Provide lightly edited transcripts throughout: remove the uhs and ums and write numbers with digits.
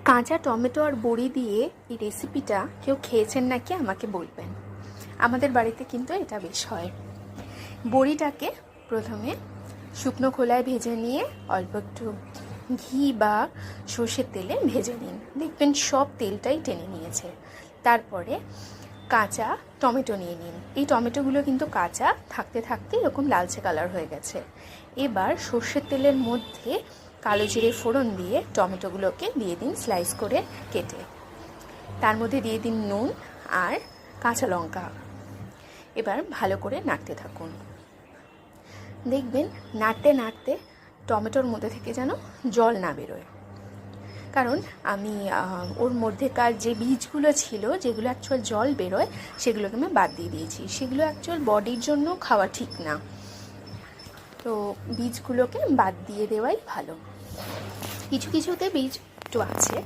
কাঁচা টমেটো আর বড়ি দিয়ে এই রেসিপিটা কেউ খেয়েছেন নাকি আমাকে বলবেন। আমাদের বাড়িতে কিন্তু এটা বেশ হয়। বড়িটাকে প্রথমে শুকনো খোলায় ভেজে নিয়ে অল্প একটু ঘি বা সর্ষের তেলে ভেজে নিন, দেখবেন সব তেলটাই টেনে নিয়েছে। তারপরে কাঁচা টমেটো নিয়ে নিন। এই টমেটোগুলো কিন্তু কাঁচা থাকতে থাকতে এরকম লালচে কালার হয়ে গেছে। এবার সর্ষের তেলের মধ্যে কালো জিরে ফোড়ন দিয়ে টমেটোগুলোকে দিয়ে দিন স্লাইস করে কেটে। তার মধ্যে দিয়ে দিন নুন আর কাঁচা লঙ্কা। এবার ভালো করে নাড়তে থাকুন। দেখবেন নাড়তে নাড়তে টমেটোর মধ্যে থেকে যেন জল না বেরোয়, কারণ আমি ওর মধ্যেকার যে বীজগুলো ছিল, যেগুলো অ্যাকচুয়াল জল বেরোয়, সেগুলোকে আমি বাদ দিয়ে দিয়েছি। সেগুলো অ্যাকচুয়াল বডির জন্য খাওয়া ঠিক না, তো বীজগুলোকে বাদ দিয়ে দেওয়াই ভালো। কিছু কিছুতে বীজ একটু আছে।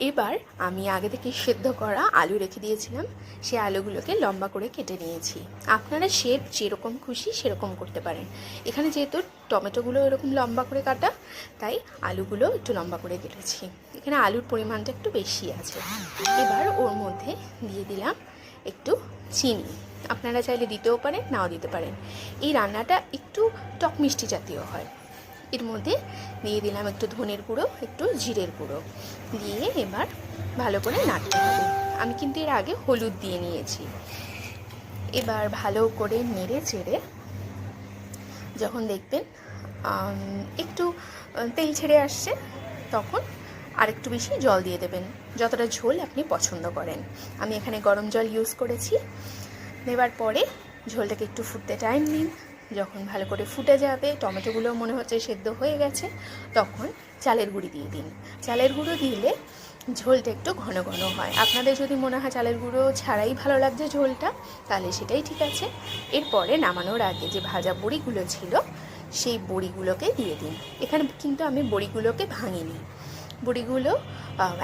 এবার আমি আগে থেকে সেদ্ধ করা আলু রেখে দিয়েছিলাম, সেই আলুগুলোকে লম্বা করে কেটে নিয়েছি। আপনারা শেপ যেরকম খুশি সেরকম করতে পারেন। এখানে যেহেতু টমেটোগুলো এরকম লম্বা করে কাটা, তাই আলুগুলো একটু লম্বা করে কেটেছি। এখানে আলুর পরিমাণটা একটু বেশি আছে। এবার ওর মধ্যে দিয়ে দিলাম একটু চিনি। আপনারা চাইলে দিতেও পারেন, নাও দিতে পারেন। এই রান্নাটা একটু টক মিষ্টি জাতীয় হয়। এর মধ্যে দিয়ে দিলাম একটু ধনের গুঁড়ো, একটু জিরের গুঁড়ো দিয়ে এবার ভালো করে নাড়তে হবে। আমি কিন্তু এর আগে হলুদ দিয়ে নিয়েছি। এবার ভালো করে নেড়ে চেড়ে যখন দেখবেন একটু তেল ছেড়ে আসছে, তখন আরেকটু বেশি জল দিয়ে দেবেন, যতটা ঝোল আপনি পছন্দ করেন। আমি এখানে গরম জল ইউজ করেছি। দেওয়ার পরে ঝোলটাকে একটু ফুটতে টাইম নিন। যখন ভালো করে ফুটে যাবে, টমেটোগুলো মনে হচ্ছে সেদ্ধ হয়ে গেছে, তখন চালের গুঁড়ি দিয়ে দিন। চালের গুঁড়ো দিলে ঝোলটা একটু ঘন ঘন হয়। আপনাদের যদি মনে হয় চালের গুঁড়ো ছাড়াই ভালো লাগছে ঝোলটা, তাহলে সেটাই ঠিক আছে। এরপরে নামানোর আগে যে ভাজা বড়িগুলো ছিল, সেই বড়িগুলোকে দিয়ে দিন। এখানে কিন্তু আমি বড়িগুলোকে ভাঙিনি, বড়িগুলো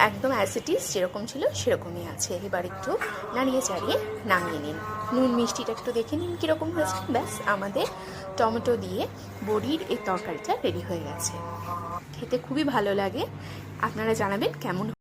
একদম অ্যাজ ইট ইজ যেরকম ছিল সেরকমই আছে। এবার একটু নাড়িয়ে চাড়িয়ে নামিয়ে নিন। নুন মিষ্টিটা একটু দেখে নিন কীরকম হয়েছে। ব্যাস, আমাদের টমেটো দিয়ে বড়ির এই তরকারিটা রেডি হয়ে গেছে। খেতে খুবই ভালো লাগে। আপনারা জানাবেন কেমন।